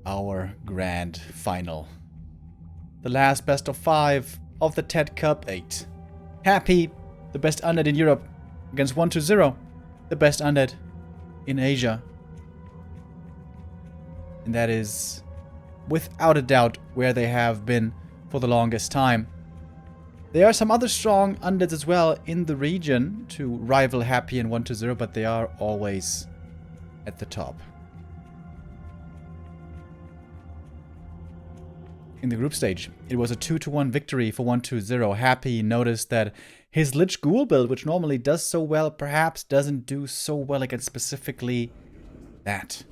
our grand final. The last best of 5 of the TeD Cup 8. Happy, the best undead in Europe, against 120, the best undead in Asia. And that is, without a doubt, where they have been for the longest time. There are some other strong undeads as well in the region to rival Happy and 120, but they are always at the top. In the group stage, it was a 2-1 victory for 120. Happy noticed that his Lich Ghoul build, which normally does so well, perhaps doesn't do so well against specifically that.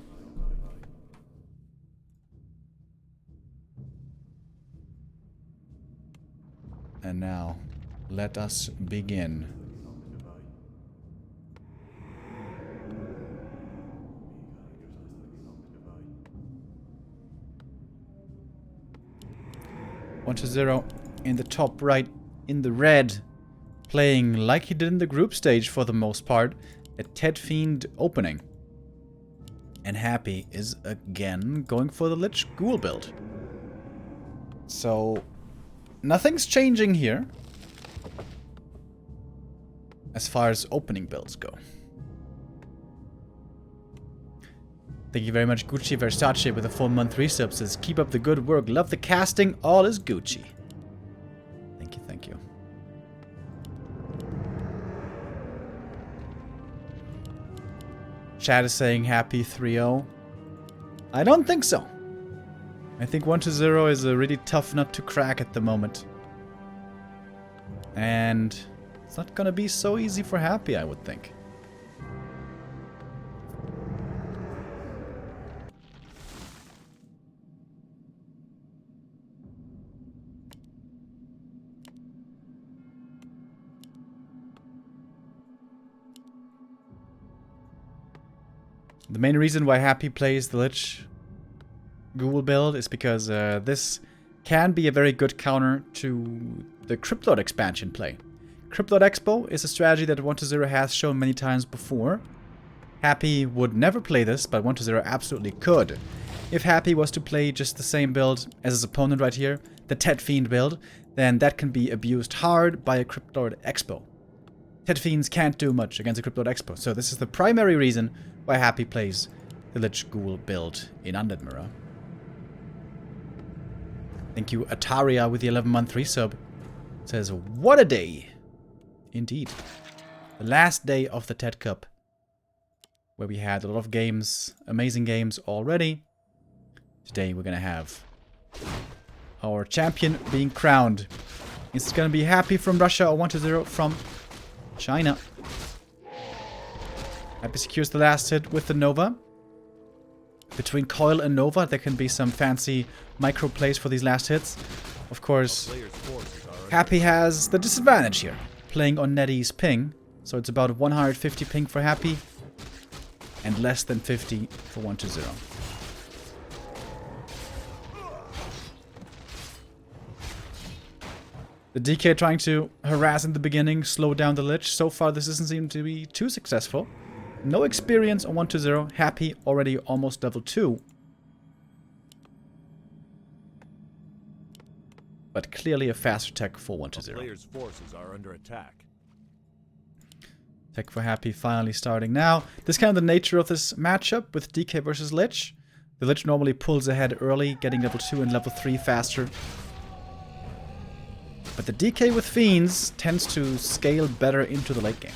And now, let us begin. One to 0 in the top right, in the red, playing like he did in the group stage for the most part, a TeD Fiend opening. And Happy is again going for the Lich Ghoul build. So, nothing's changing here as far as opening builds go. Thank you very much, Gucci Versace, with a full month resub. Says, keep up the good work. Love the casting. All is Gucci. Thank you, thank you. Chat is saying happy 3-0. I don't think so. I think 1-0 is a really tough nut to crack at the moment. And it's not gonna be so easy for Happy, I would think. The main reason why Happy plays the Lich Ghoul build is because this can be a very good counter to the Cryptlord expansion play. Cryptlord Expo is a strategy that 1-0 has shown many times before. Happy would never play this, but 1-0 absolutely could. If Happy was to play just the same build as his opponent right here, the TeD Fiend build, then that can be abused hard by a Cryptlord Expo. TeD Fiends can't do much against a Cryptlord Expo, so this is the primary reason why Happy plays the Lich Ghoul build in Undead Mirror. Thank you, Ataria, with the 11-month resub. Says, what a day! Indeed. The last day of the TeD Cup, where we had a lot of games, amazing games already. Today we're gonna have our champion being crowned. It's gonna be Happy from Russia or 1-0 from China. Happy secures the last hit with the Nova. Between Coil and Nova, there can be some fancy micro plays for these last hits. Of course, Happy has the disadvantage here, playing on Neddy's ping. So it's about 150 ping for Happy, and less than 50 for 1-0. The DK trying to harass in the beginning, slow down the Lich. So far, this doesn't seem to be too successful. No experience on 1-0. Happy already almost level 2. But clearly a faster tech for 1-0. Player's forces are under attack. Tech for Happy finally starting now. This is kind of the nature of this matchup with DK versus Lich. The Lich normally pulls ahead early, getting level 2 and level 3 faster. But the DK with Fiends tends to scale better into the late game.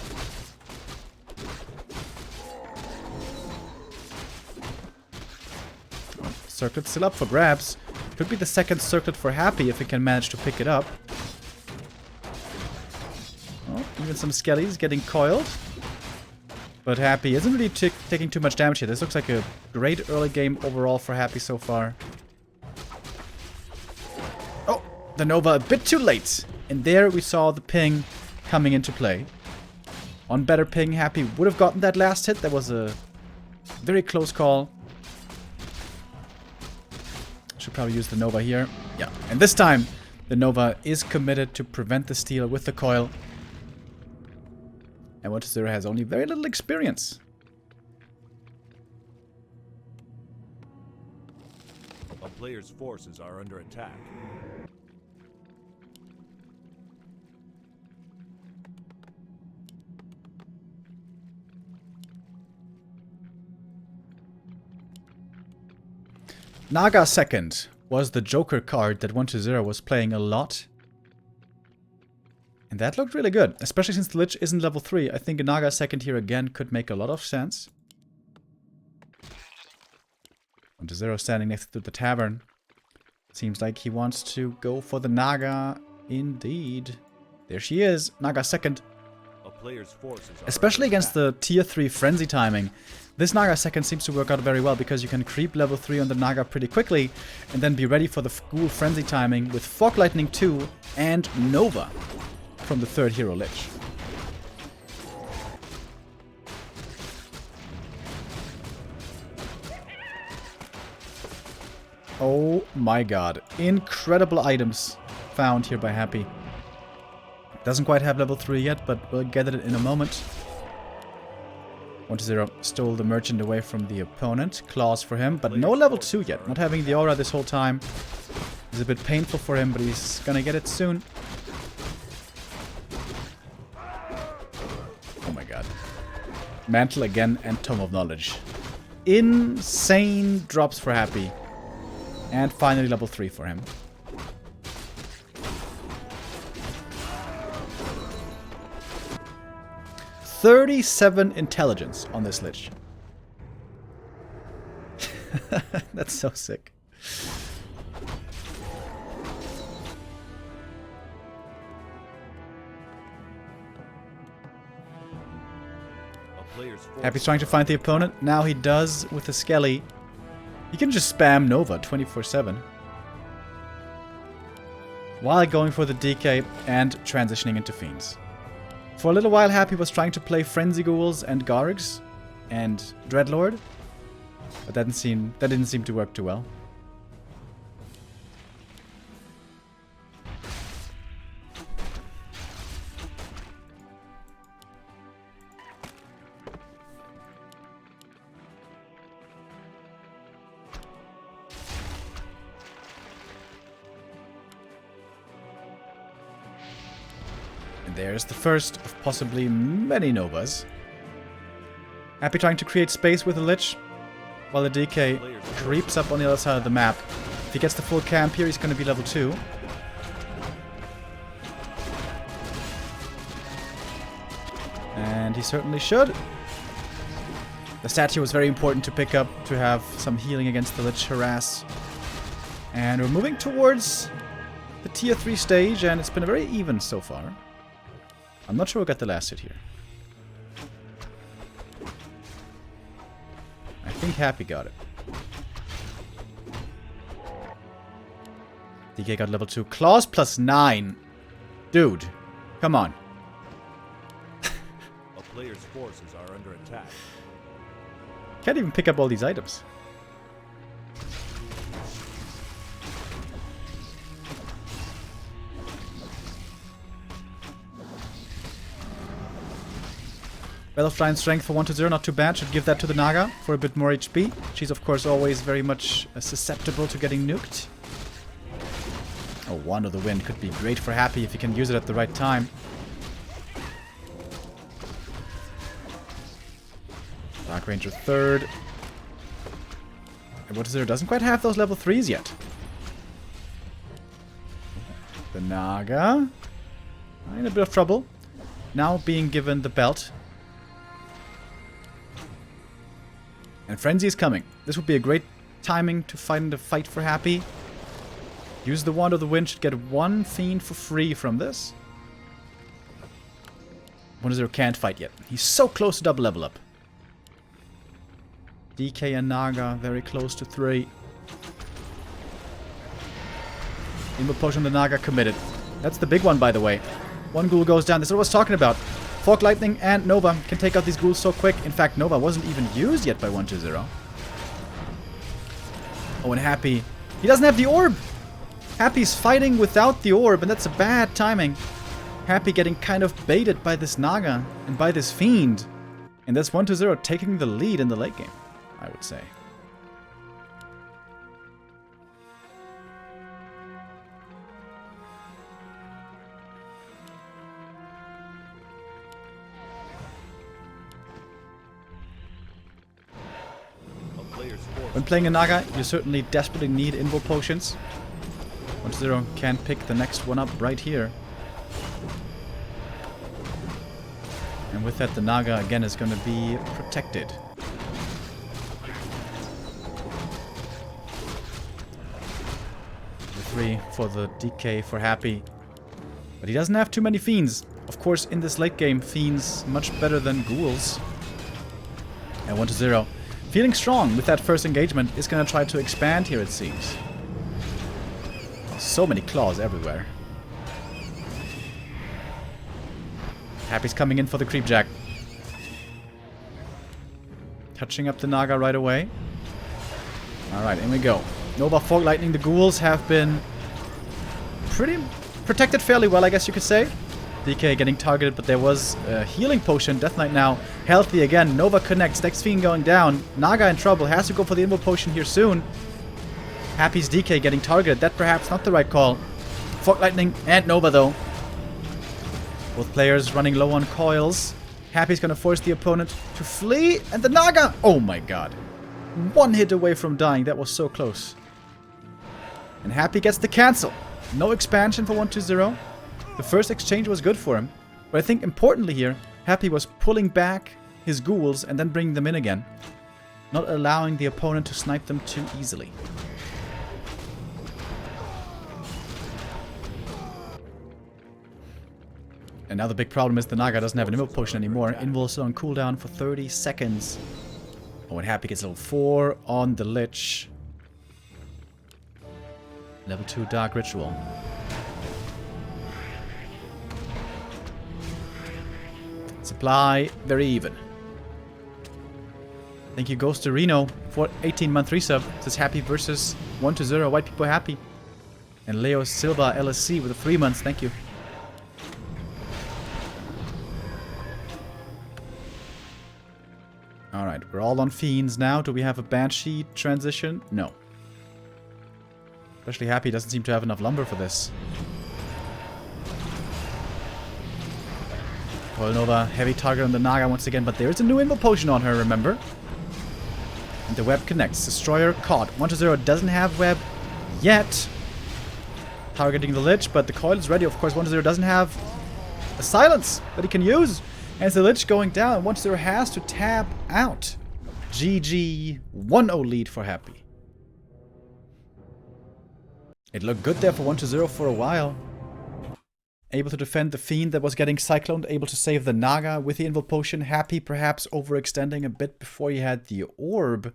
Oh, circlet still up for grabs. Could be the second circlet for Happy if he can manage to pick it up. Oh, even some skellies getting coiled. But Happy isn't really taking too much damage here. This looks like a great early game overall for Happy so far. Oh, the Nova a bit too late. And there we saw the ping coming into play. On better ping, Happy would have gotten that last hit. That was a very close call. Should probably use the Nova here. Yeah, and this time the Nova is committed to prevent the steal with the coil. And 1-0 has only very little experience. A player's forces are under attack. Naga second was the Joker card that 1-0 was playing a lot. And that looked really good, especially since the Lich isn't level 3. I think a Naga second here again could make a lot of sense. 1-0 standing next to the tavern. Seems like he wants to go for the Naga indeed. There she is, Naga second. A player's forces are Especially against the tier 3 frenzy timing. This Naga second seems to work out very well because you can creep level 3 on the Naga pretty quickly and then be ready for the Ghoul frenzy timing with Fog Lightning 2 and Nova from the third hero Lich. Oh my god. Incredible items found here by Happy. Doesn't quite have level 3 yet, but we'll get it in a moment. 1-0 stole the merchant away from the opponent. Claws for him, but no level 2 yet. Not having the aura this whole time is a bit painful for him, but he's gonna get it soon. Oh my god. Mantle again and Tome of Knowledge. Insane drops for Happy. And finally level 3 for him. "37 intelligence on this Lich." That's so sick. Happy's trying to find the opponent. Now he does with the Skelly. You can just spam Nova 24/7. While going for the DK and transitioning into Fiends. For a little while, Happy was trying to play Frenzy Ghouls and Gargs and Dreadlord, but that didn't seem to work too well. There's the first of possibly many Novas. Happy trying to create space with the Lich, while the DK creeps up on the other side of the map. If he gets the full camp here, he's going to be level 2. And he certainly should. The statue was very important to pick up, to have some healing against the Lich harass. And we're moving towards the tier 3 stage, and it's been very even so far. I'm not sure who got the last hit here. I think Happy got it. DK got level 2. Claws plus 9. Dude, come on. A player's forces are under attack. Can't even pick up all these items. Battle Fly and Strength for 1-0, not too bad. Should give that to the Naga for a bit more HP. She's of course always very much susceptible to getting nuked. Oh, Wand of the Wind could be great for Happy if he can use it at the right time. Dark Ranger third. And 1-0 doesn't quite have those level 3s yet. The Naga in a bit of trouble. Now being given the belt. And Frenzy is coming. This would be a great timing to find a fight for Happy. Use the Wand of the Wind, should get 1 Fiend for free from this. 1-0 can't fight yet. He's so close to double level up. DK and Naga very close to 3. Input Potion on the Naga committed. That's the big one, by the way. 1 ghoul goes down. This is what I was talking about. Fog Lightning and Nova can take out these ghouls so quick. In fact, Nova wasn't even used yet by 1-0. Oh, and Happy. He doesn't have the orb! Happy's fighting without the orb, and that's a bad timing. Happy getting kind of baited by this Naga and by this Fiend. And that's 1-0 taking the lead in the late game, I would say. When playing a Naga, you certainly desperately need invul potions. 1-0 can pick the next one up right here. And with that, the Naga again is going to be protected. The 3 for the DK for Happy. But he doesn't have too many Fiends. Of course, in this late game, Fiends much better than Ghouls. And 1-0. Feeling strong with that first engagement, is going to try to expand here, it seems. So many claws everywhere. Happy's coming in for the Creepjack. Touching up the Naga right away. Alright, in we go. Nova Fog Lightning, the Ghouls have been pretty protected fairly well, I guess you could say. DK getting targeted, but there was a healing potion. Death Knight now healthy again. Nova connects. Next Fiend going down. Naga in trouble. Has to go for the invul potion here soon. Happy's DK getting targeted. That perhaps not the right call. Fog Lightning and Nova though. Both players running low on coils. Happy's gonna force the opponent to flee. And the Naga! Oh my god. One hit away from dying. That was so close. And Happy gets the cancel. No expansion for 1-0. The first exchange was good for him. But I think importantly here, Happy was pulling back his ghouls and then bringing them in again. Not allowing the opponent to snipe them too easily. And now the big problem is the Naga doesn't have an invul potion anymore. Invul is on cooldown for 30 seconds. Oh, and Happy gets level 4 on the Lich. Level 2 Dark Ritual. Supply, very even. Thank you, Ghost to Reno, for 18-month resub. Says Happy versus 1-0. White people happy. And Leo Silva LSC with the 3 months. Thank you. Alright, we're all on Fiends now. Do we have a Banshee transition? No. Especially Happy doesn't seem to have enough lumber for this. Coil Nova, heavy target on the Naga once again, but there's a new invul potion on her, remember? And the web connects. Destroyer caught. 1-0 doesn't have web yet. Targeting the Lich, but the coil is ready. Of course, 1-0 doesn't have a silence that he can use. And the Lich going down. 1-0 has to tap out. GG. 1-0 lead for Happy. It looked good there for 1-0 for a while. Able to defend the Fiend that was getting cycloned. Able to save the Naga with the invul potion. Happy perhaps overextending a bit before he had the orb.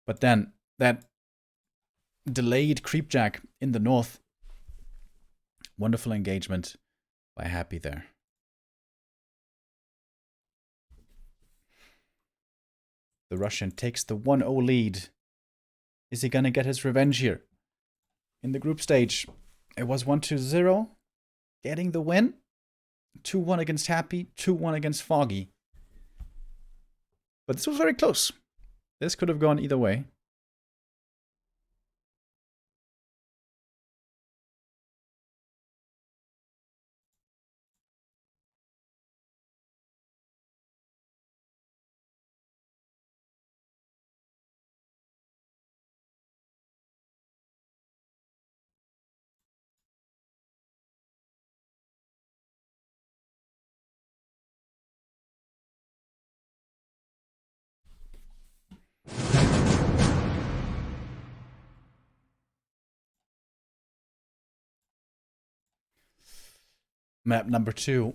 But then that delayed Creepjack in the north. Wonderful engagement by Happy there. The Russian takes the 1-0 lead. Is he gonna get his revenge here? In the group stage, it was 1-0. Getting the win. 2-1 against Happy, 2-1 against Foggy. But this was very close. This could have gone either way. Map number 2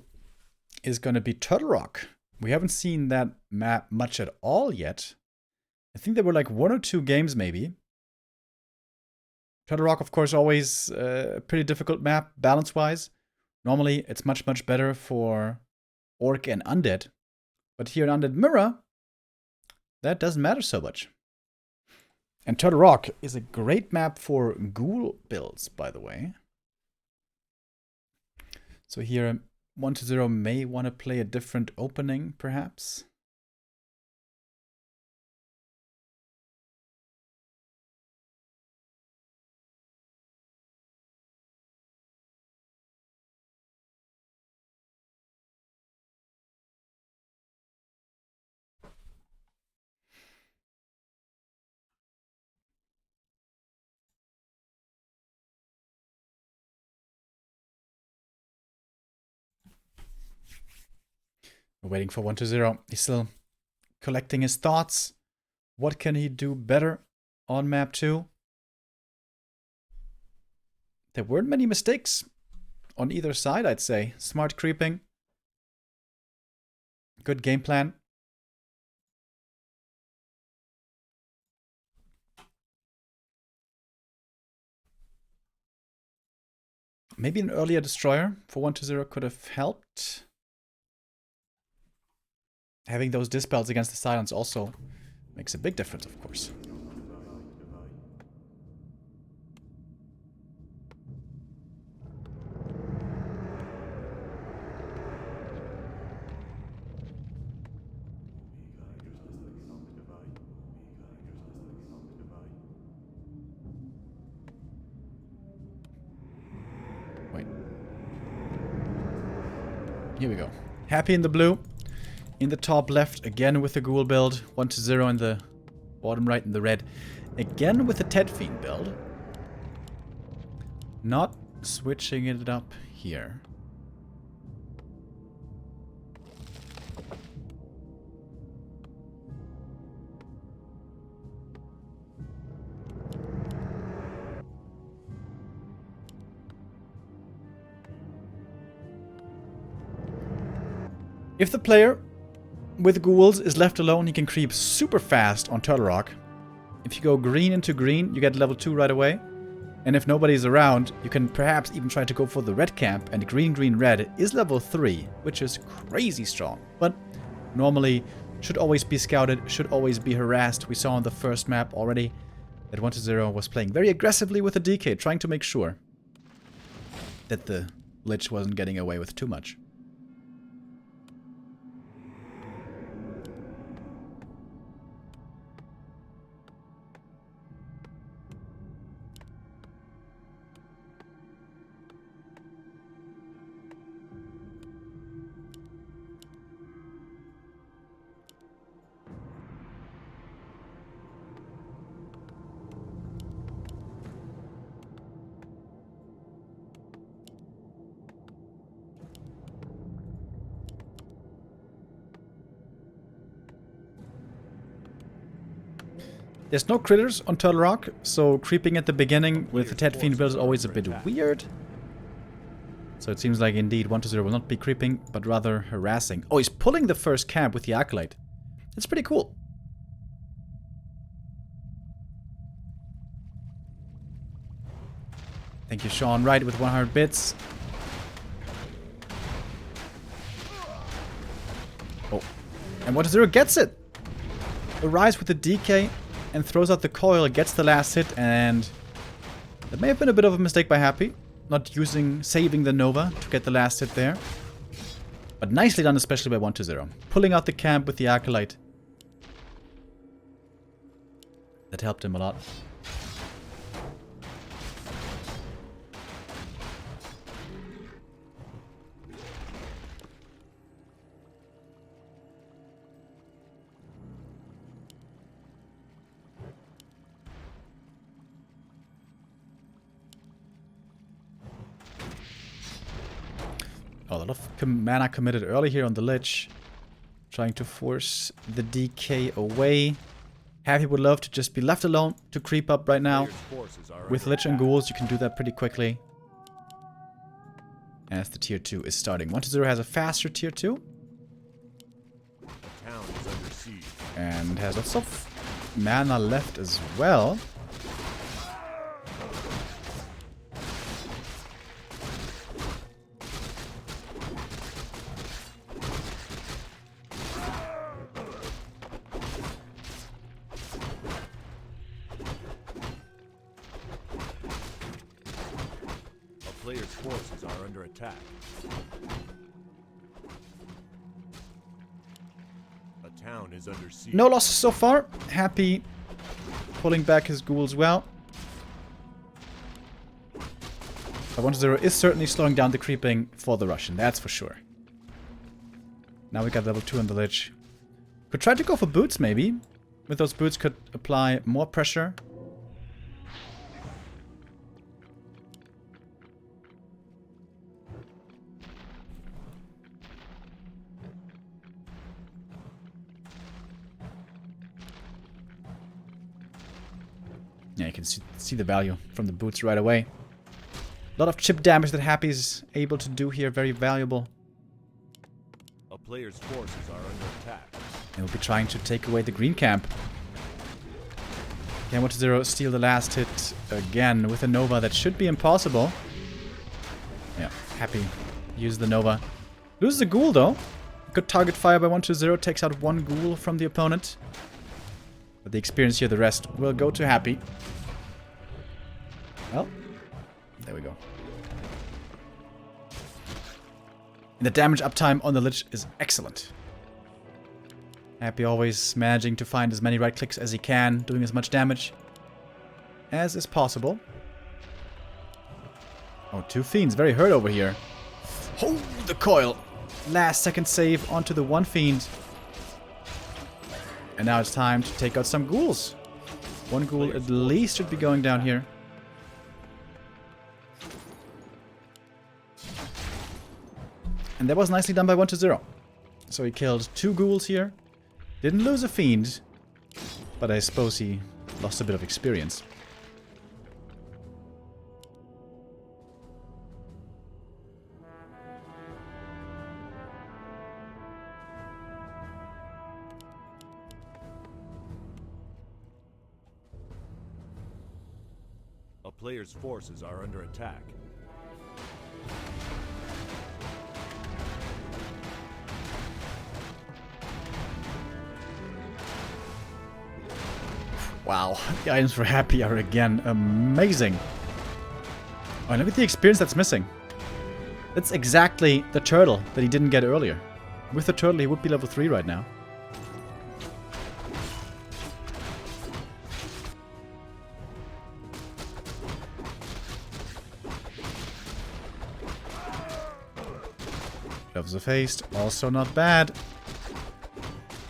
is going to be Turtle Rock. We haven't seen that map much at all yet. I think there were like 1 or 2 games maybe. Turtle Rock, of course, always a pretty difficult map balance-wise. Normally, it's much, much better for Orc and Undead. But here in Undead Mirror, that doesn't matter so much. And Turtle Rock is a great map for Ghoul builds, by the way. So here, 1-0 may want to play a different opening, perhaps. We're waiting for 120. He's still collecting his thoughts. What can he do better on map 2? There weren't many mistakes on either side, I'd say. Smart creeping. Good game plan. Maybe an earlier destroyer for 120 could have helped. Having those dispels against the silence also makes a big difference, of course. Here we go. Happy in the blue. In the top left, again with the ghoul build. 120 in the bottom right in the red. Again with the TeD Fiend build. Not switching it up here. If the player with ghouls is left alone, he can creep super fast on Turtle Rock. If you go green into green, you get level 2 right away. And if nobody's around, you can perhaps even try to go for the red camp, and green, green, red is level 3, which is crazy strong. But normally, should always be scouted, should always be harassed. We saw on the first map already that 120 was playing very aggressively with the DK, trying to make sure that the Lich wasn't getting away with too much. There's no critters on Turtle Rock, so creeping at the beginning with the TeD Fiend build is always a bit weird. So it seems like indeed 120 will not be creeping, but rather harassing. Oh, he's pulling the first camp with the Acolyte. That's pretty cool. Thank you, Sean Wright, with 100 bits. Oh, and 120 gets it! Arrives with the DK and throws out the coil, gets the last hit, and that may have been a bit of a mistake by Happy. Not saving the Nova to get the last hit there. But nicely done, especially by 120. Pulling out the camp with the Acolyte. That helped him a lot. Oh, a lot of mana committed early here on the Lich. Trying to force the DK away. Happy would love to just be left alone to creep up right now. With Lich and Ghouls, you can do that pretty quickly. As the tier 2 is starting. 120 has a faster tier 2. And has lots of mana left as well. Player's forces are under attack. A town is under siege. No losses so far. Happy pulling back his ghouls well. But 120 is certainly slowing down the creeping for the Russian, that's for sure. Now we got level 2 on the Lich. Could try to go for boots maybe. With those boots could apply more pressure. Yeah, you can see the value from the boots right away. A lot of chip damage that Happy is able to do here. Very valuable. A player's forces are under attack. And we'll be trying to take away the green camp. Can 1-0 steal the last hit again with a Nova? That should be impossible. Yeah, Happy use the Nova. Loses the Ghoul though. Good target fire by 1-0. Takes out one Ghoul from the opponent. But the experience here, the rest will go to Happy. Well, there we go. And the damage uptime on the Lich is excellent. Happy always managing to find as many right clicks as he can, doing as much damage as is possible. Oh, 2 Fiends, very hurt over here. Oh, the coil! Last second save onto the 1 Fiend. And now it's time to take out some Ghouls. 1 Ghoul at least should be going down here. And that was nicely done by 1-0. So he killed 2 Ghouls here. Didn't lose a Fiend. But I suppose he lost a bit of experience. A player's forces are under attack. Wow, the items for Happy are again amazing. Oh, and look at the experience that's missing. That's exactly the turtle that he didn't get earlier. With the turtle, he would be level 3 right now. Gloves of Haste, also not bad.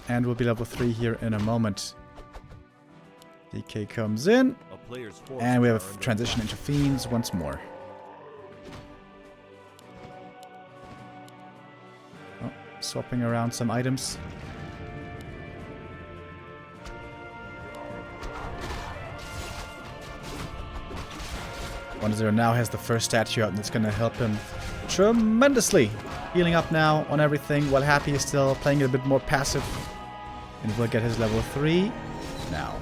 And we'll be level 3 here in a moment. DK comes in. And we have transition into Fiends once more. Oh, swapping around some items. One-0 now has the first statue out, and it's going to help him tremendously. Healing up now on everything, while Happy is still playing it a bit more passive. And we'll get his level 3 now.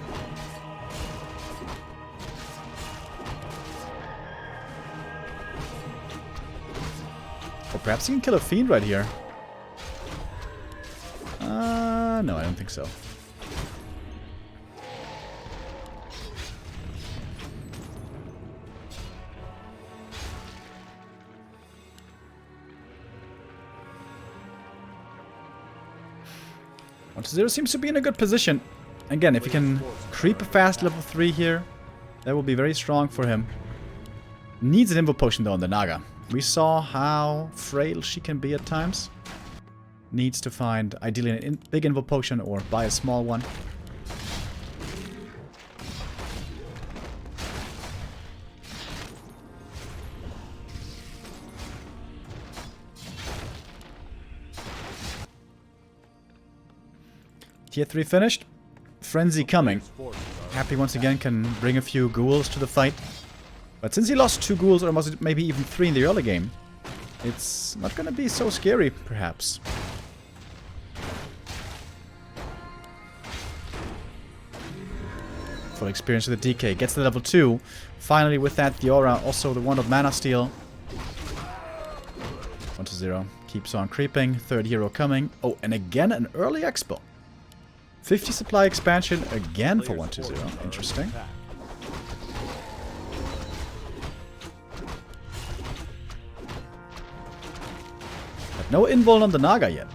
Or perhaps he can kill a Fiend right here. No, I don't think so. Zero seems to be in a good position. Again, if he can creep a fast level 3 here, that will be very strong for him. Needs an Invo Potion though on the Naga. We saw how frail she can be at times. Needs to find ideally a big Invo Potion or buy a small one. Tier 3 finished. Frenzy coming. Happy once again can bring a few ghouls to the fight. But since he lost 2 ghouls, or maybe even 3 in the early game, it's not going to be so scary, perhaps. Full experience with the DK. Gets to level 2. Finally with that, the aura, also the Wand of Mana Steal. 1-0. Keeps on creeping. Third hero coming. Oh, and again an early expo. 50 supply expansion again for 1-0. Interesting. But no invul on the Naga yet.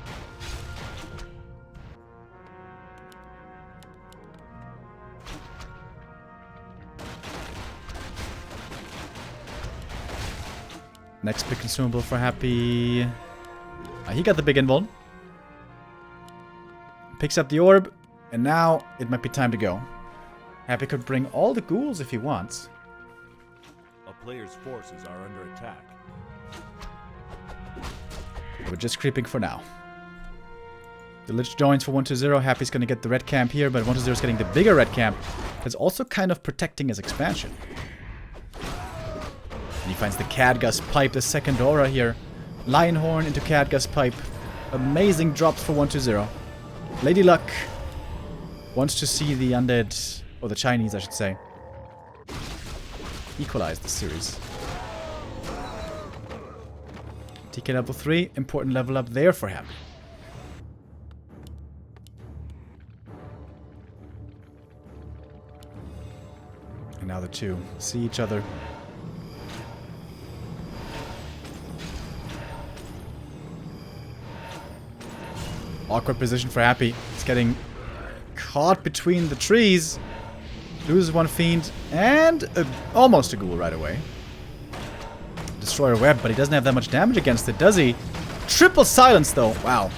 Next big consumable for Happy. He got the big invul. Picks up the orb. And now, it might be time to go. Happy could bring all the ghouls if he wants. A player's forces are under attack. We're just creeping for now. The Lich joins for 1-0. Happy's going to get the red camp here, but 1-0 is getting the bigger red camp. That's also kind of protecting his expansion. And he finds the Cadgus Pipe, the second aura here. Lionhorn into Cadgus Pipe. Amazing drops for 1-0. Lady Luck wants to see the undead, or the Chinese I should say, equalize the series. TK level 3, important level up there for him. And now the two see each other. Awkward position for Happy. He's getting caught between the trees. Loses one fiend and almost a ghoul right away. Destroyer web, but he doesn't have that much damage against it, does he? Triple silence though. Wow.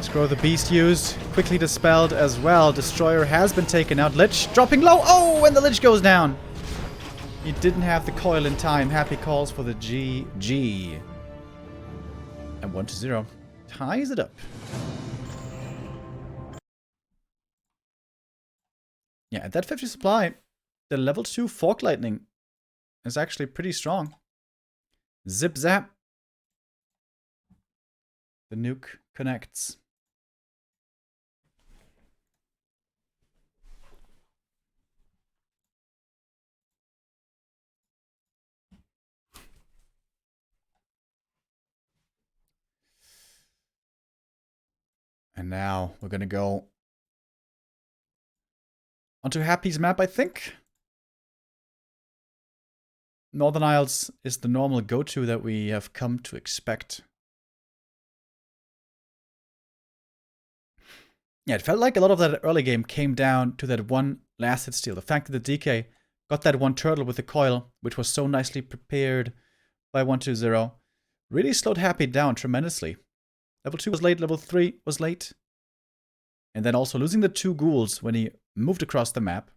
Scroll the beast used. Quickly dispelled as well. Destroyer has been taken out. Lich dropping low. Oh, and the Lich goes down. He didn't have the coil in time. Happy calls for the GG. And 1-0. Ties it up. Yeah, at that 50 supply, the level 2 Fork Lightning is actually pretty strong. Zip zap. The nuke connects. And now we're gonna go onto Happy's map, I think. Northern Isles is the normal go-to that we have come to expect. Yeah, it felt like a lot of that early game came down to that one last hit steal. The fact that the DK got that one turtle with the coil, which was so nicely prepared by 1-2-0, really slowed Happy down tremendously. Level 2 was late, level 3 was late. And then also losing the 2 ghouls when he moved across the map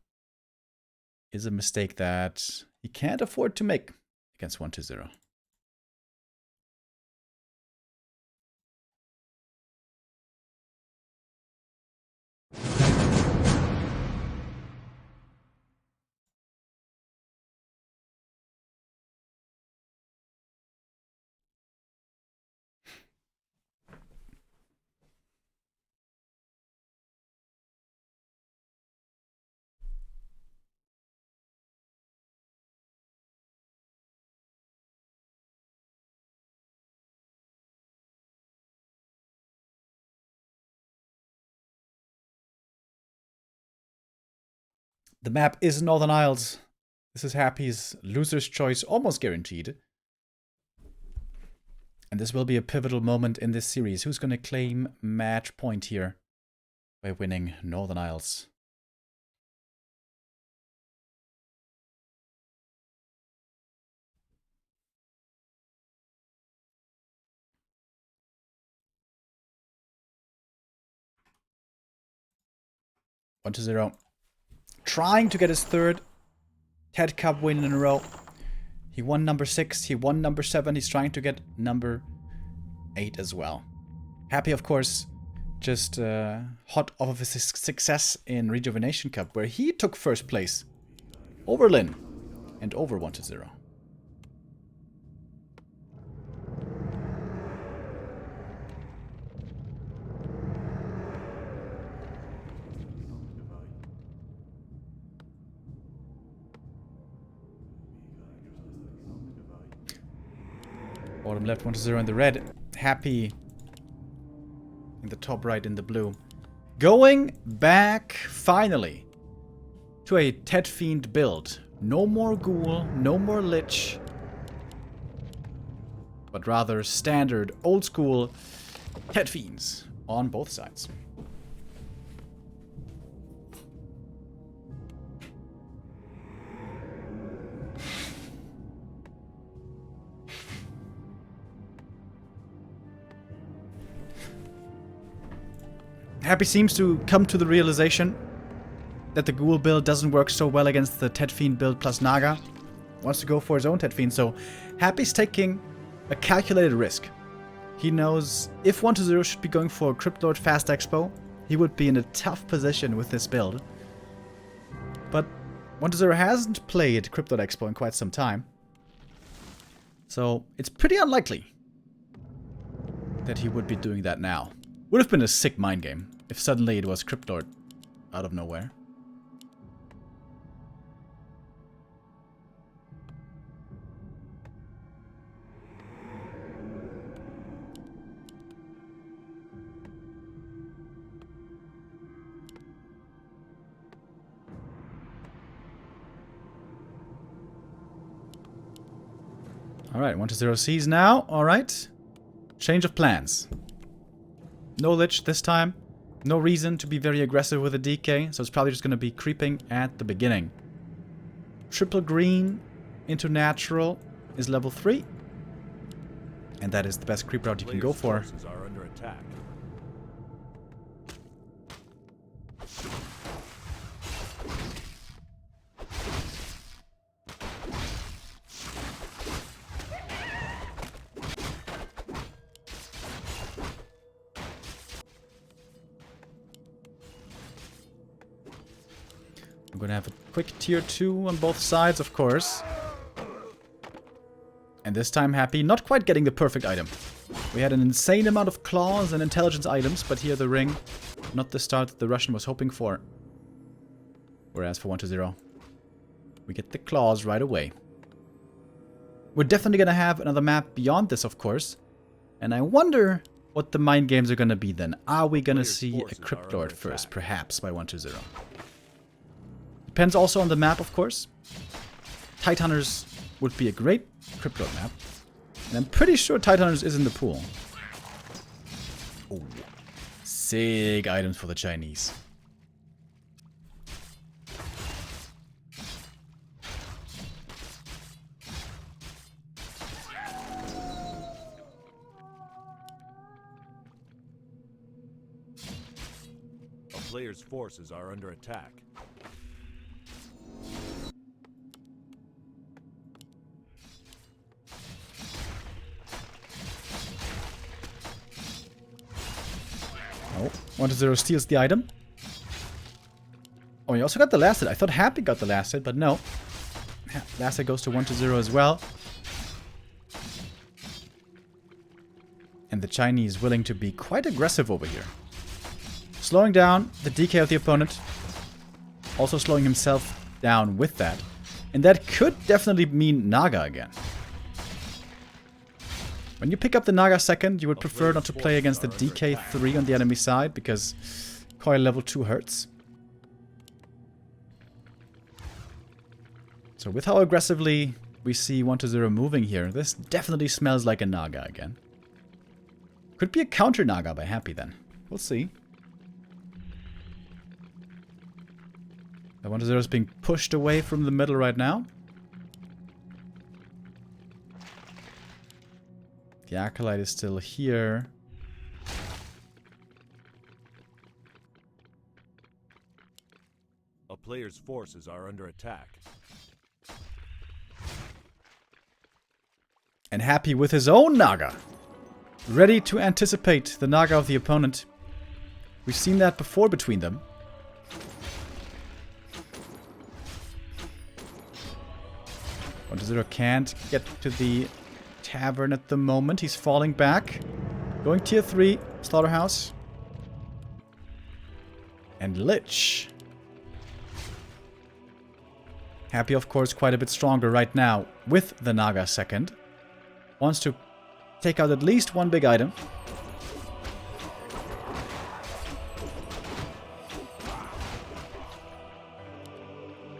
is a mistake that he can't afford to make against 1-0. The map is Northern Isles. This is Happy's loser's choice, almost guaranteed. And this will be a pivotal moment in this series. Who's going to claim match point here by winning Northern Isles? One to 0. Trying to get his third TeD Cup win in a row. He won number 6, he won number 7, he's trying to get number 8 as well. Happy, of course, just hot off of his success in Rejuvenation Cup, where he took first place over Lin and over 1-0. Bottom left, 1-0 in the red. Happy in the top right in the blue. Going back, finally, to a TeD Fiend build. No more Ghoul, no more Lich, but rather standard, old school TeD Fiends on both sides. Happy seems to come to the realization that the Ghoul build doesn't work so well against the TeD Fiend build plus Naga. Wants to go for his own TeD Fiend, so Happy's taking a calculated risk. He knows if 120 should be going for Crypt Lord Fast Expo, he would be in a tough position with this build. But 120 hasn't played Crypt Lord Expo in quite some time. So it's pretty unlikely that he would be doing that now. Would have been a sick mind game if suddenly it was Crypt Lord out of nowhere. Alright, 120 sees now. Alright. Change of plans. No Lich this time. No reason to be very aggressive with a DK, so it's probably just going to be creeping at the beginning. Triple green into natural is level 3. And that is the best creep route you can go for. Forces are under attack. I'm gonna have a quick tier 2 on both sides, of course. And this time Happy not quite getting the perfect item. We had an insane amount of claws and intelligence items, but here the ring, not the start that the Russian was hoping for. Whereas for 120, we get the claws right away. We're definitely gonna have another map beyond this, of course. And I wonder what the mind games are gonna be then. Are we gonna see a Crypt Lord first, perhaps, by 120? Depends also on the map, of course. Tide Hunters would be a great Crypt Lord map. And I'm pretty sure Tide Hunters is in the pool. Oh, sick items for the Chinese. A player's forces are under attack. Oh, 120 steals the item. Oh, he also got the last hit. I thought Happy got the last hit, but no. Last hit goes to 120 as well. And the Chinese willing to be quite aggressive over here. Slowing down the DK of the opponent. Also slowing himself down with that. And that could definitely mean Naga again. When you pick up the Naga second, you would prefer not to play against the DK3 on the enemy side, because coil level 2 hurts. So with how aggressively we see 120 moving here, this definitely smells like a Naga again. Could be a counter Naga by Happy then. We'll see. The 120 is being pushed away from the middle right now. The Acolyte is still here. A player's forces are under attack. And Happy with his own Naga. Ready to anticipate the Naga of the opponent. We've seen that before between them. Zero can't get to the tavern at the moment. He's falling back. Going tier 3, Slaughterhouse. And Lich. Happy, of course, quite a bit stronger right now with the Naga second. Wants to take out at least one big item.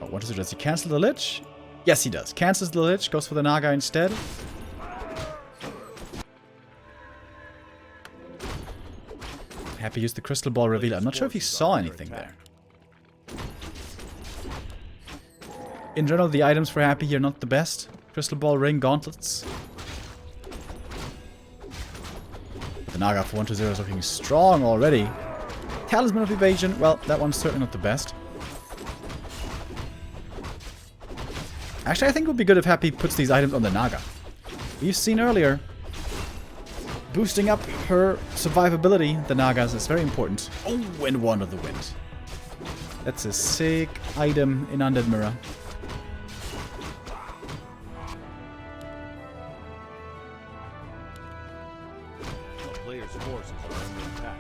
Oh, what does it? Does he cancel the Lich? Yes, he does. Cancels the Lich, goes for the Naga instead. Happy used the Crystal Ball reveal. I'm not sure if he saw anything there. In general, the items for Happy here not the best. Crystal Ball, Ring, Gauntlets. The Naga for 120 is looking strong already. Talisman of Evasion, well, that one's certainly not the best. Actually, I think it would be good if Happy puts these items on the Naga. We've seen earlier Boosting up her survivability, the Nagas, is very important. Oh, and one of the wind. That's a sick item in Undead Mirror. A player's forces are under attack.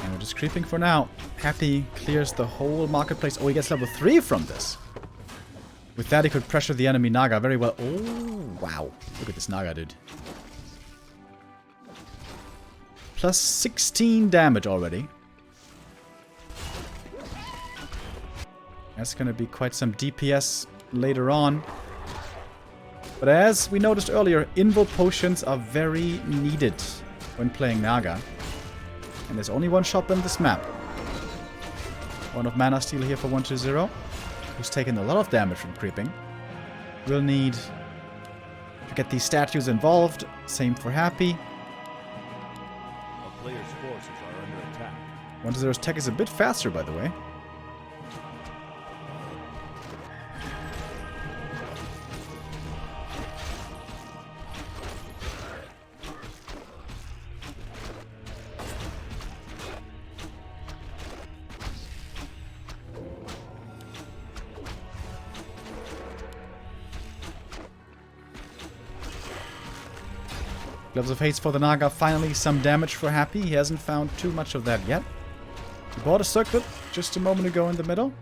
And we're just creeping for now. Happy clears the whole marketplace. Oh, he gets level 3 from this. With that, he could pressure the enemy Naga very well. Oh, wow. Look at this Naga, dude. Plus 16 damage already. That's going to be quite some DPS later on. But as we noticed earlier, invul potions are very needed when playing Naga. And there's only one shop on this map. One of Mana Steal here for 120. Who's taken a lot of damage from creeping. We'll need to get these statues involved. Same for Happy. A player's forces are under attack. 120's tech is a bit faster, by the way. Gloves of Haste for the Naga. Finally, some damage for Happy. He hasn't found too much of that yet. He bought a circlet just a moment ago in the middle.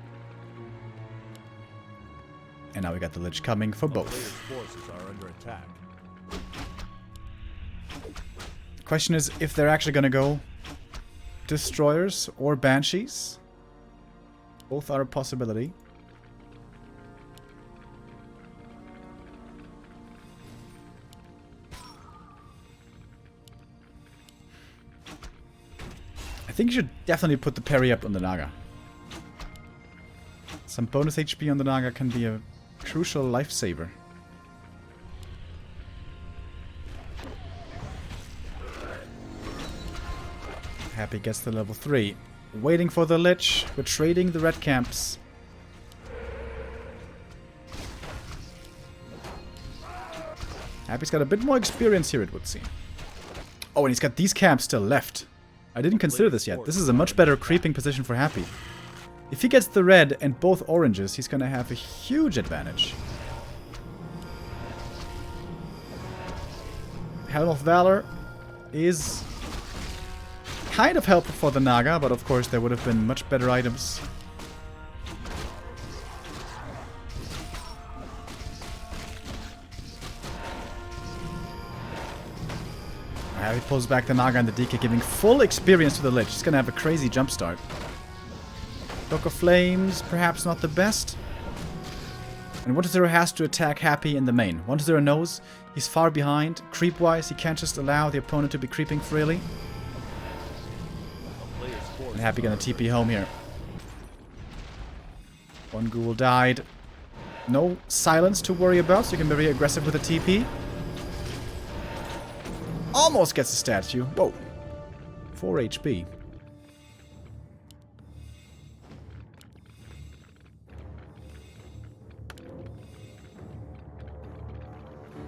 And now we got the Lich coming for both. Forces are under attack. The question is if they're actually going to go Destroyers or Banshees. Both are a possibility. I think you should definitely put the parry up on the Naga. Some bonus HP on the Naga can be a crucial lifesaver. Happy gets the level 3. Waiting for the Lich. We're trading the red camps. Happy's got a bit more experience here, it would seem. Oh, and he's got these camps still left. I didn't consider this yet. This is a much better creeping position for Happy. If he gets the red and both oranges, he's gonna have a huge advantage. Helm of Valor is kind of helpful for the Naga, but of course there would have been much better items. He pulls back the Naga and the DK, giving full experience to the Lich. He's gonna have a crazy jump start. Cloak of Flames, perhaps not the best. And 120 has to attack Happy in the main. 120 knows he's far behind. Creep-wise, he can't just allow the opponent to be creeping freely. And Happy gonna TP home here. One ghoul died. No silence to worry about, so you can be very aggressive with a TP. Almost gets a statue. Whoa. 4 HP.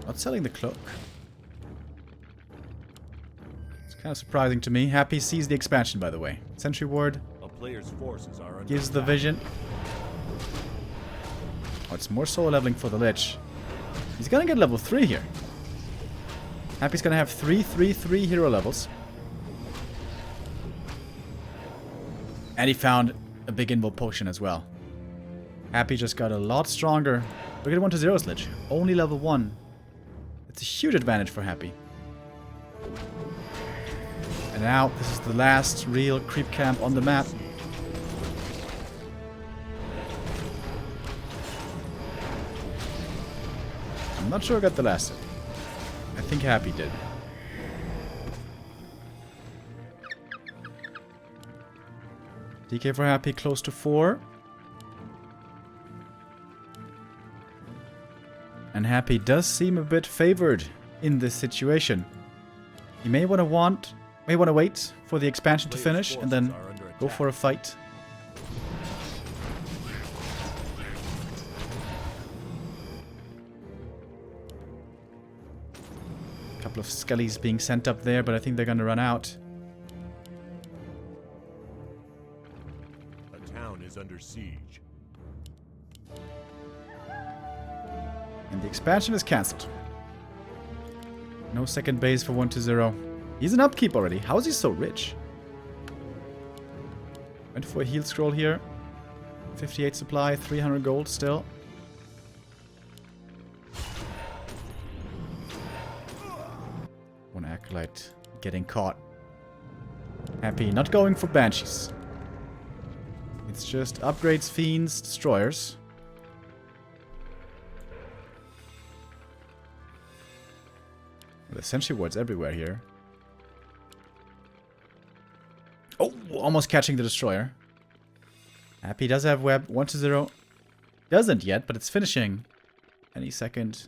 Not selling the cloak. It's kind of surprising to me. Happy sees the expansion, by the way. Sentry Ward A player's forces are under gives the attack. vision. Oh, it's more soul leveling for the Lich. He's gonna get level 3 here. Happy's gonna have 3 hero levels. And he found a big invul potion as well. Happy just got a lot stronger. Look at 120's Lich. Only level 1. It's a huge advantage for Happy. And now, this is the last real creep camp on the map. I'm not sure I got the last hit. I think Happy did. DK for Happy, close to 4. And Happy does seem a bit favored in this situation. You may want to wait for the expansion to finish and then go for a fight. couple of skellies being sent up there, but I think they're gonna run out. A town is under siege. And the expansion is cancelled. No second base for 120. He's an upkeep already. How is he so rich? Went for a heal scroll here. 58 supply, 300 gold still. One acolyte getting caught. Happy, not going for banshees. It's just upgrades, fiends, destroyers. Well, there's sentry wards everywhere here. Oh, almost catching the destroyer. Happy does have web. 120. Doesn't yet, but it's finishing any second.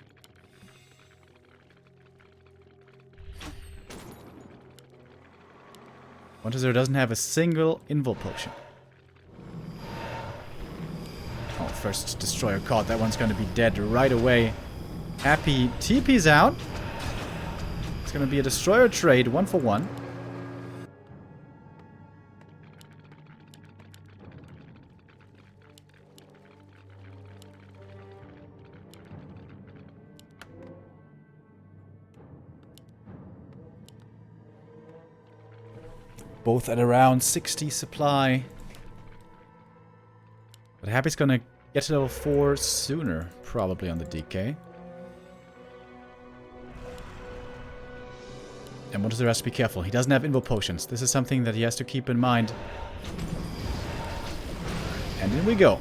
One to 0 doesn't have a single invul potion. Oh, first destroyer caught. That one's going to be dead right away. Happy TP's out. It's going to be a destroyer trade, 1 for 1. Both at around 60 supply. But Happy's gonna get to level 4 sooner, probably on the DK. And what does the rest be careful? He doesn't have invul potions. This is something that he has to keep in mind. And in we go.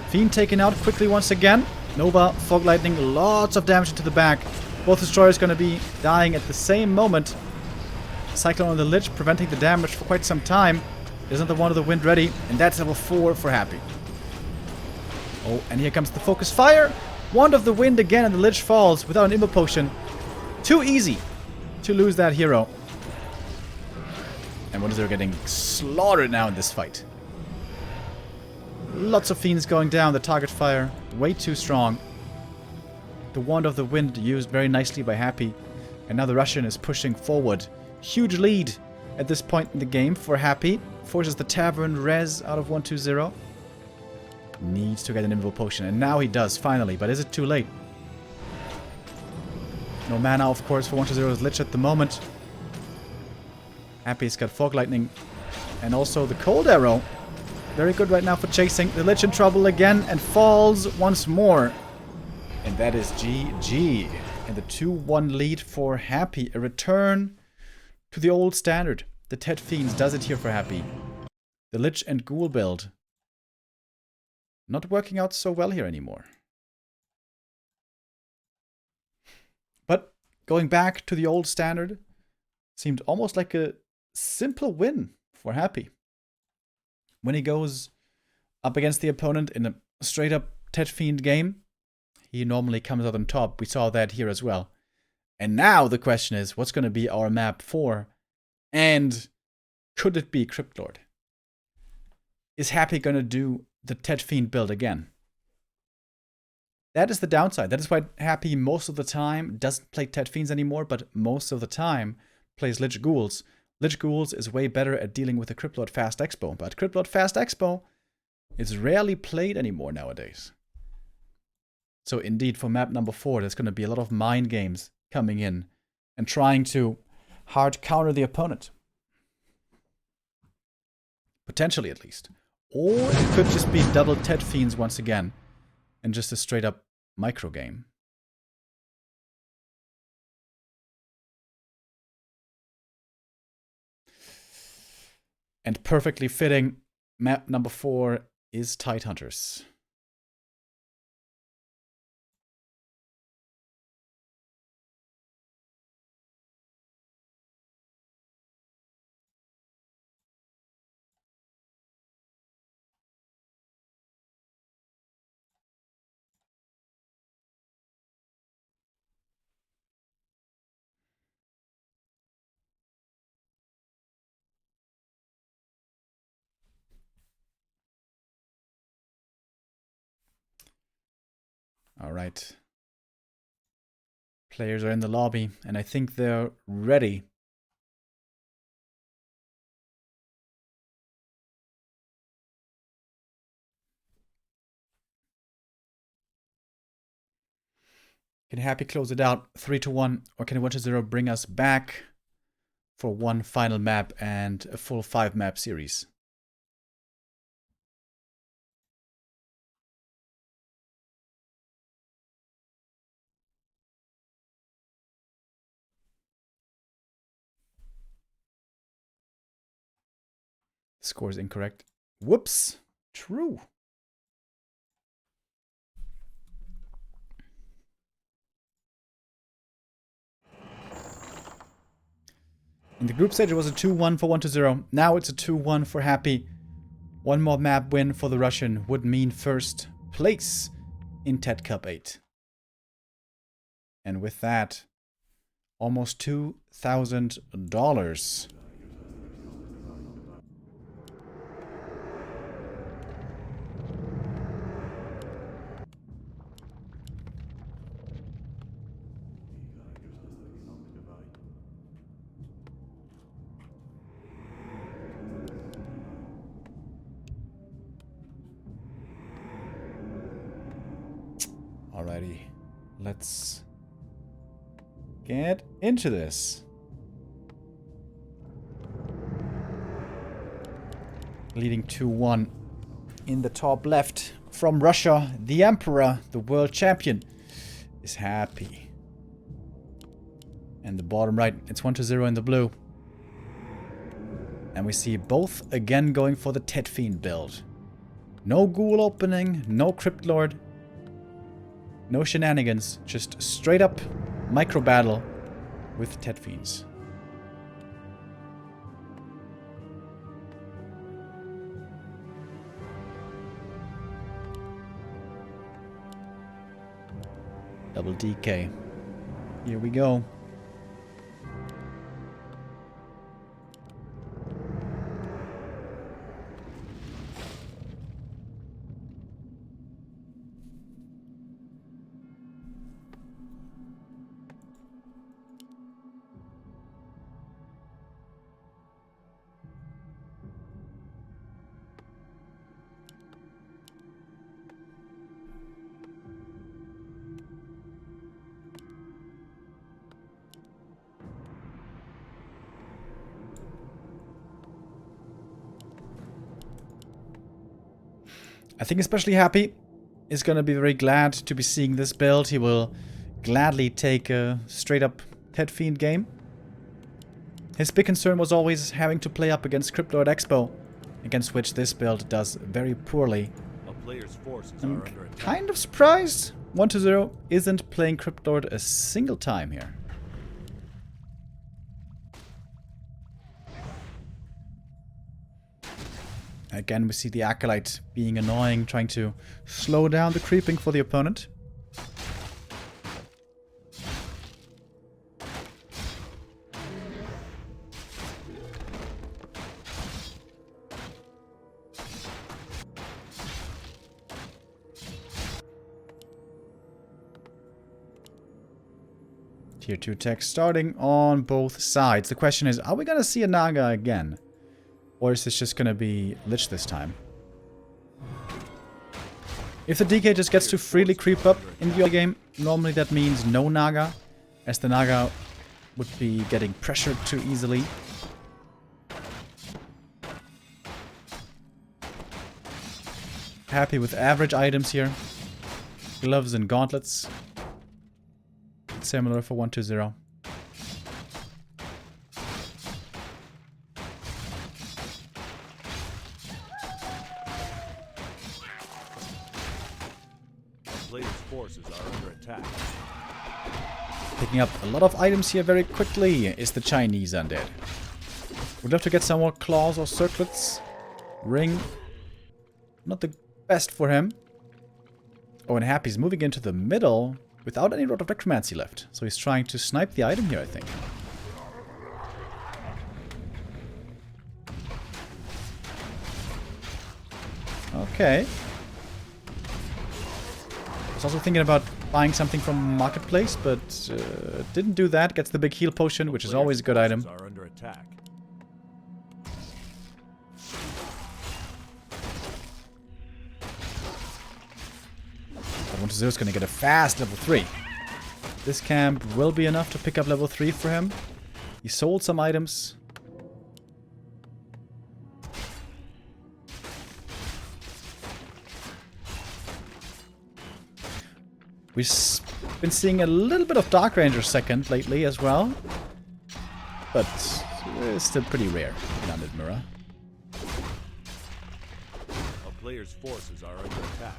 Fiend taken out quickly once again. Nova, Fog Lightning, lots of damage into the back. Both destroyers gonna be dying at the same moment. Cyclone on the Lich, preventing the damage for quite some time. There's another one of the wind ready, and that's level 4 for Happy. Oh, and here comes the focus fire. Wand of the Wind again, and the Lich falls without an invul potion. Too easy to lose that hero. And what is there getting slaughtered now in this fight? Lots of fiends going down. The target fire way too strong. The Wand of the Wind used very nicely by Happy, and now the Russian is pushing forward. Huge lead at this point in the game for Happy. Forces the Tavern res out of 120. Needs to get an invul potion, and now he does, finally. But is it too late? No mana, of course, for 120's Lich at the moment. Happy's got Fog Lightning. And also the Cold Arrow. Very good right now for chasing. The Lich in trouble again, and falls once more. And that is GG. And the 2-1 lead for Happy. A return to the old standard. The TeD Fiends does it here for Happy. The Lich and Ghoul build. Not working out so well here anymore. But going back to the old standard seemed almost like a simple win for Happy. When he goes up against the opponent in a straight up TeD Fiend game, he normally comes out on top. We saw that here as well. And now the question is, what's going to be our map 4? And could it be Cryptlord? Is Happy going to do the TeD Fiend build again? That is the downside. That is why Happy most of the time doesn't play TeD Fiends anymore, but most of the time plays Lich Ghouls. Lich Ghouls is way better at dealing with the Cryptlord Fast Expo, but Cryptlord Fast Expo is rarely played anymore nowadays. So indeed, for map number 4, there's going to be a lot of mind games coming in and trying to hard counter the opponent. Potentially, at least. Or it could just be double TeD Fiends once again and just a straight up micro game. And perfectly fitting, map number 4 is Tidehunters. All right. Players are in the lobby, and I think they're ready. Can Happy close it out 3-1, or can 1-0 bring us back for one final map and a full 5-map series? Score is incorrect. Whoops! True. In the group stage, it was a 2-1 for 1-0. Now it's a 2-1 for Happy. One more map win for the Russian would mean first place in TeD Cup 8. And with that, almost $2,000. Alrighty, let's get into this. Leading 2-1 in the top left from Russia, the Emperor, the world champion, is Happy. And the bottom right, it's 1-0 in the blue. And we see both again going for the TeD Fiend build. No ghoul opening, no Crypt Lord. No shenanigans, just straight up micro battle with TeD Fiends. Double DK. Here we go. I think especially Happy is going to be very glad to be seeing this build. He will gladly take a straight up TeD Fiend game. His big concern was always having to play up against Crypt Lord Expo, against which this build does very poorly. A player's forces I'm are under attack. kind of surprised 1-0 isn't playing Crypt Lord a single time here. Again, we see the Acolyte being annoying, trying to slow down the creeping for the opponent. Tier 2 tech starting on both sides. The question is, are we going to see a Naga again? Or is this just going to be Lich this time? If the DK just gets to freely creep up in the early game, normally that means no Naga, as the Naga would be getting pressured too easily. Happy with average items here. Gloves and gauntlets. Similar for 1-0. Player's forces are under attack. Picking up a lot of items here very quickly is the Chinese undead. Would love to get some more claws or circlets. Ring. Not the best for him. Oh, and Happy's moving into the middle without any Rod of Necromancy left. So he's trying to snipe the item here, I think. Okay. I was also thinking about buying something from Marketplace, but didn't do that. Gets the big heal potion, which is always a good item. Are under attack. But 1-0 is going to get a fast level 3. This camp will be enough to pick up level 3 for him. He sold some items. We've been seeing a little bit of Dark Ranger second lately as well. But it's still pretty rare in Undead Mirror. A player's forces are under attack.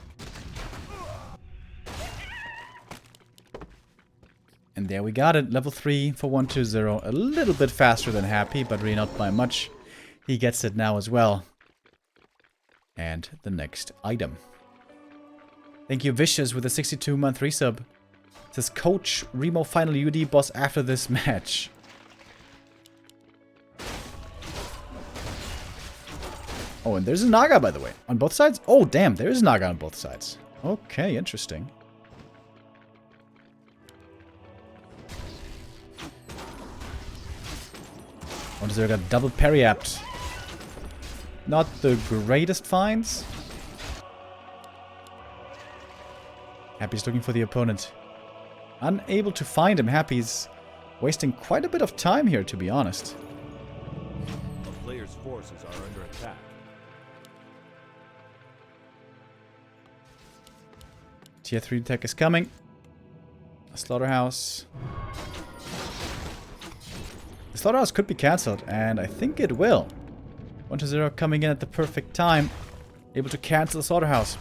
And there we got it. Level 3 for 1-2-0. A little bit faster than Happy, but really not by much. He gets it now as well. And the next item. Thank you, Vicious, with a 62-month resub. It says, Coach, Remo final UD boss after this match. Oh, and there's a Naga, by the way. On both sides? Oh, damn, there is a Naga on both sides. Okay, interesting. What is there? Got double parry-apped. Not the greatest finds. Happy's looking for the opponent. Unable to find him. Happy's wasting quite a bit of time here, to be honest. A player's forces are under attack. Tier 3 tech is coming. A slaughterhouse. The slaughterhouse could be cancelled, and I think it will. 1-0 coming in at the perfect time. Able to cancel the slaughterhouse.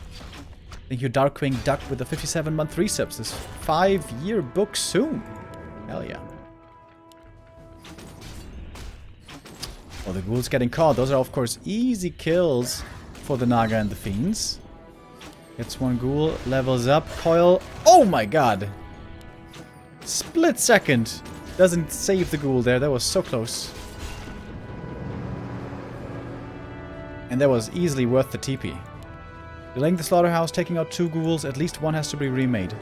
Thank you, Darkwing Duck, with the 57-month resubs. This 5-year book soon. Hell yeah. Oh, the ghouls getting caught. Those are, of course, easy kills for the Naga and the Fiends. Gets one ghoul, levels up. Coil. Oh my god! Split second. Doesn't save the ghoul there. That was so close. And that was easily worth the TP. Delaying the slaughterhouse, taking out 2 ghouls. At least one has to be remade.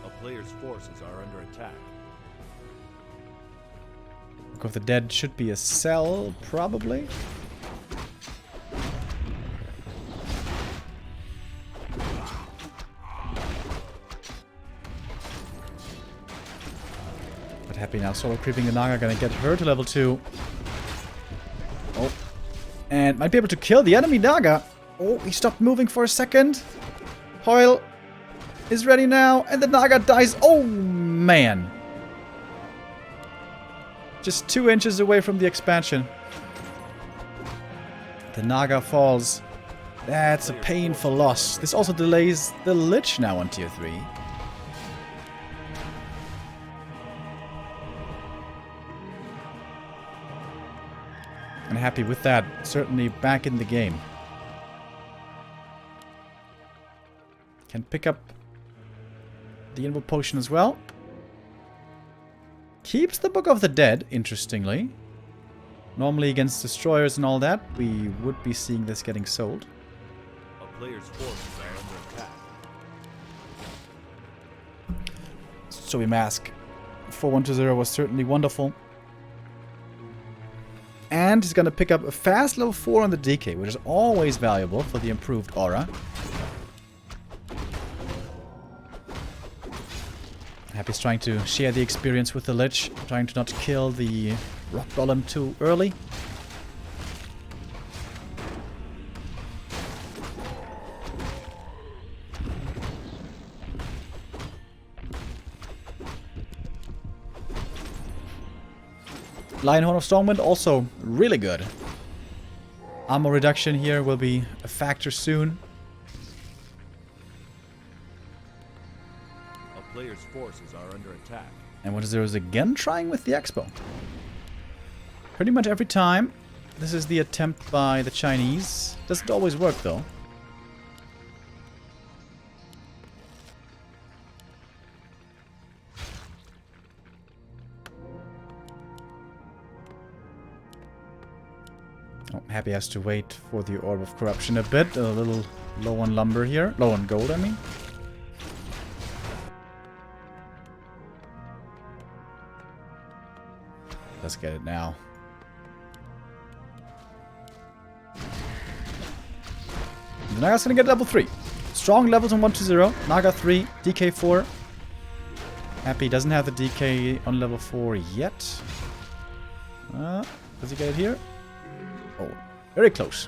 A player's forces are under attack. Book of the Dead should be a cell, probably. But Happy now solo creeping the Naga, gonna get her to level 2. Oh. And might be able to kill the enemy Naga. Oh, he stopped moving for a second. Hoyle is ready now, and the Naga dies. Oh, man. Just 2 inches away from the expansion. The Naga falls. That's a painful loss. This also delays the Lich now on tier 3. And Happy with that. Certainly back in the game. Can pick up the Invul Potion as well. Keeps the Book of the Dead, interestingly. Normally against destroyers and all that, we would be seeing this getting sold. A player's forces are under attack. So we mask. 4-1-2-0 was certainly wonderful. And he's going to pick up a fast level 4 on the DK, which is always valuable for the improved aura. Happy's trying to share the experience with the Lich, trying to not kill the Rock Golem too early. Lionhorn of Stormwind also really good. Armor reduction here will be a factor soon. A player's forces are under attack. And 1-0 is again trying with the Expo. Pretty much every time. This is the attempt by the Chinese. Doesn't always work though. Oh, Happy has to wait for the Orb of Corruption a bit. A little low on lumber here. Low on gold, I mean. Let's get it now. The Naga's gonna get level 3. Strong levels on 1-0. Naga 3, DK 4. Happy doesn't have the DK on level 4 yet. Does he get it here? Oh, very close.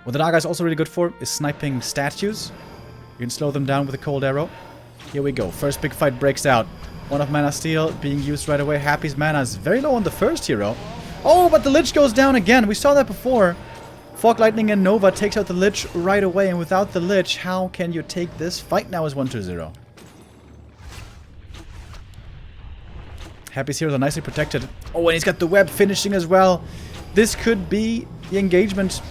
What the Naga is also really good for is sniping statues. You can slow them down with a cold arrow. Here we go. First big fight breaks out. One of Mana Steel being used right away. Happy's mana is very low on the first hero. Oh, but the Lich goes down again. We saw that before. Fog Lightning and Nova takes out the Lich right away. And without the Lich, how can you take this fight now as 1-0? Happy's heroes are nicely protected. Oh, and he's got the web finishing as well. This could be the engagement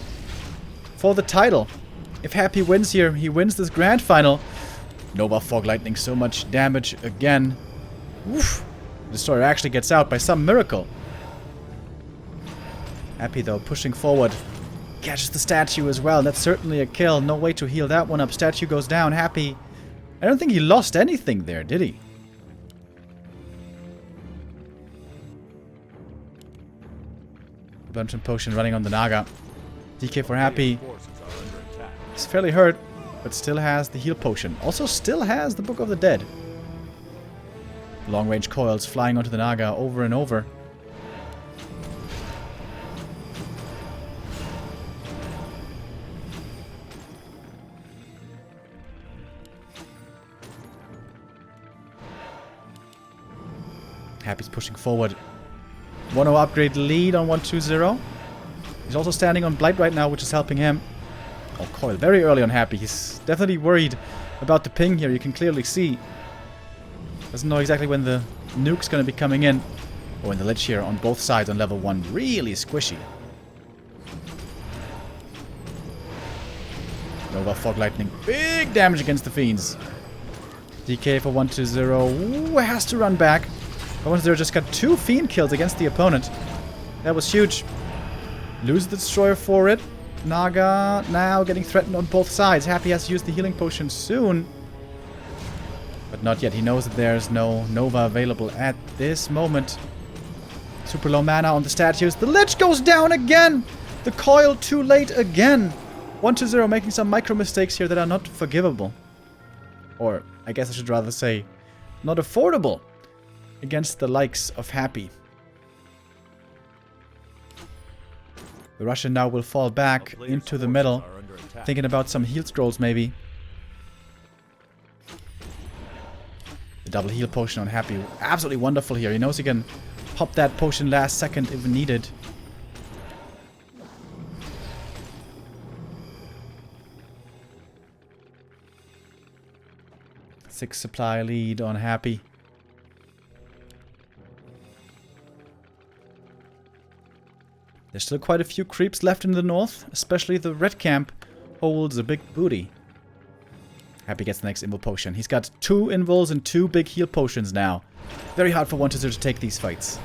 for the title. If Happy wins here, he wins this grand final. Nova Fog Lightning, so much damage again. Oof. The Destroyer actually gets out by some miracle. Happy though, pushing forward. Catches the statue as well. That's certainly a kill. No way to heal that one up. Statue goes down. Happy. I don't think he lost anything there, did he? Redemption Potion running on the Naga. DK for Happy. He's fairly hurt, but still has the heal potion. Also still has the Book of the Dead. Long range coils flying onto the Naga over and over. Happy's pushing forward. 1-0 upgrade lead on 1-2-0. He's also standing on Blight right now, which is helping him. Oh, coil very early on Happy. He's definitely worried about the ping here. You can clearly see. Doesn't know exactly when the nuke's going to be coming in. Oh, and the Lich here on both sides on level 1. Really squishy. Nova Fog Lightning. Big damage against the Fiends. DK for 1-2-0. Ooh, has to run back. 1-0 just got 2 Fiend kills against the opponent. That was huge. Lose the Destroyer for it. Naga now getting threatened on both sides. Happy has to use the healing potion soon. But not yet. He knows that there's no Nova available at this moment. Super low mana on the statues. The Lich goes down again! The coil too late again! 1-0 making some micro mistakes here that are not forgivable. Or, I guess I should rather say, not affordable against the likes of Happy. The Russian now will fall back into the middle, thinking about some heal scrolls maybe. The double heal potion on Happy, absolutely wonderful here. He knows he can pop that potion last second if needed. Six supply lead on Happy. There's still quite a few creeps left in the north, especially the red camp holds a big booty. Happy gets the next invul potion. He's got 2 invuls and 2 big heal potions now. Very hard for 1-0 to take these fights.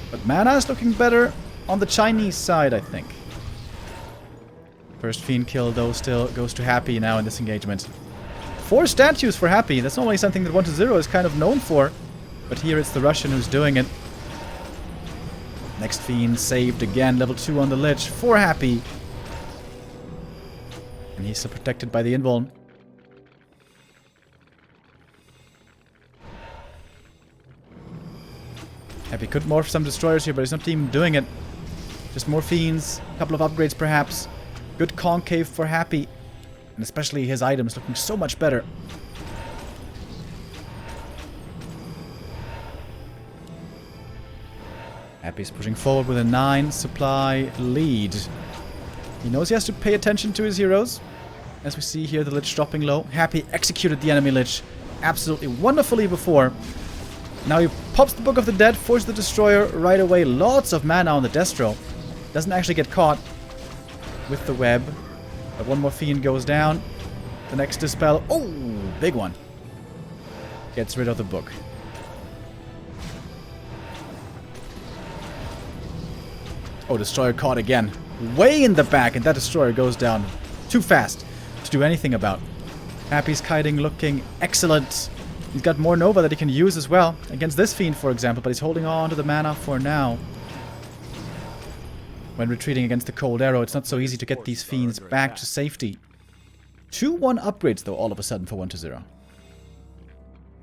But mana is looking better on the Chinese side, I think. First Fiend kill, though, still goes to Happy now in this engagement. 4 statues for Happy. That's normally something that 1-0 is kind of known for. But here it's the Russian who's doing it. Next Fiend saved again. Level 2 on the Lich for Happy. And he's still protected by the invuln. Happy could morph some destroyers here, but he's not even doing it. Just more Fiends. A couple of upgrades perhaps. Good concave for Happy. And especially his items looking so much better. Happy's pushing forward with a 9 supply lead. He knows he has to pay attention to his heroes. As we see here, the Lich dropping low. Happy executed the enemy Lich absolutely wonderfully before. Now he pops the Book of the Dead, forces the Destroyer right away. Lots of mana on the Destro. Doesn't actually get caught with the web. But one more Fiend goes down. The next Dispel. Oh, big one. Gets rid of the book. Oh, Destroyer caught again. Way in the back, and that Destroyer goes down too fast to do anything about. Happy's kiting looking excellent. He's got more Nova that he can use as well. Against this Fiend, for example, but he's holding on to the mana for now. When retreating against the Cold Arrow, it's not so easy to get these Fiends back to safety. 2-1 upgrades, though, all of a sudden for 1-0.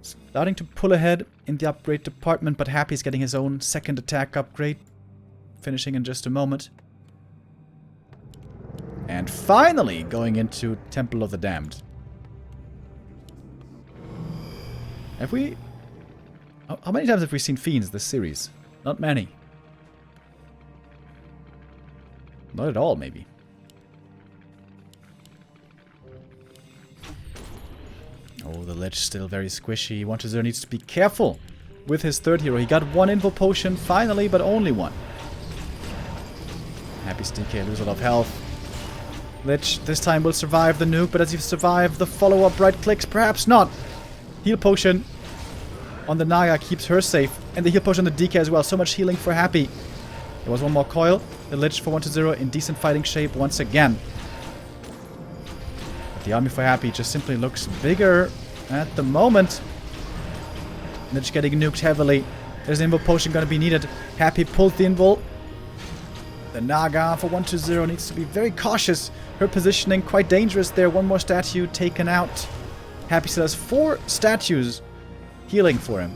Starting to pull ahead in the upgrade department, but Happy's getting his own second attack upgrade. Finishing in just a moment. And finally going into Temple of the Damned. Have we... How many times have we seen Fiends this series? Not many. Not at all, maybe. Oh, the Lich still very squishy. 1-0 needs to be careful with his third hero. He got one Invo Potion finally, but only one. Happy's DK lose a lot of health. Lich this time will survive the nuke, but as he survives the follow-up right clicks, perhaps not. Heal Potion on the Naga keeps her safe, and the heal potion on the DK as well. So much healing for Happy. There was one more coil. The Lich for 1-0 in decent fighting shape once again. But the army for Happy just simply looks bigger at the moment. Lich getting nuked heavily. There's an Invo Potion going to be needed. Happy pulls the Invul. The Naga for 1-0 needs to be very cautious. Her positioning quite dangerous there. One more statue taken out. Happy still has 4 statues healing for him.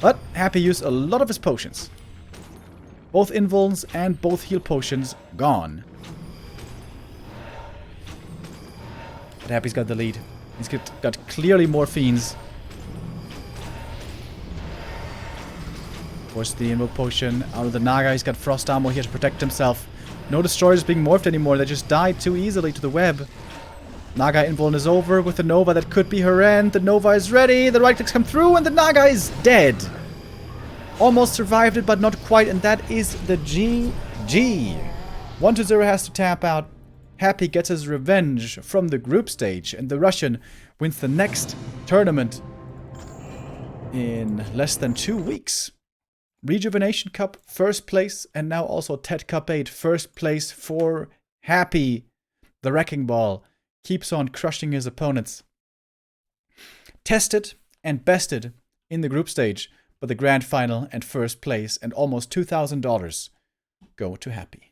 But Happy used a lot of his potions. Both Invuls and both heal potions gone. But Happy's got the lead. He's got clearly more Fiends. Force the Invo Potion out of the Naga. He's got Frost Armor here to protect himself. No Destroyers being morphed anymore. They just died too easily to the web. Naga Invuln is over with the Nova. That could be her end. The Nova is ready. The right clicks come through and the Naga is dead. Almost survived it, but not quite. And that is the GG. 1-0 has to tap out. Happy gets his revenge from the group stage. And the Russian wins the next tournament in less than 2 weeks. Rejuvenation Cup, first place, and now also TeD Cup 8, first place for Happy. The Wrecking Ball keeps on crushing his opponents. Tested and bested in the group stage, but the grand final and first place and almost $2,000 go to Happy.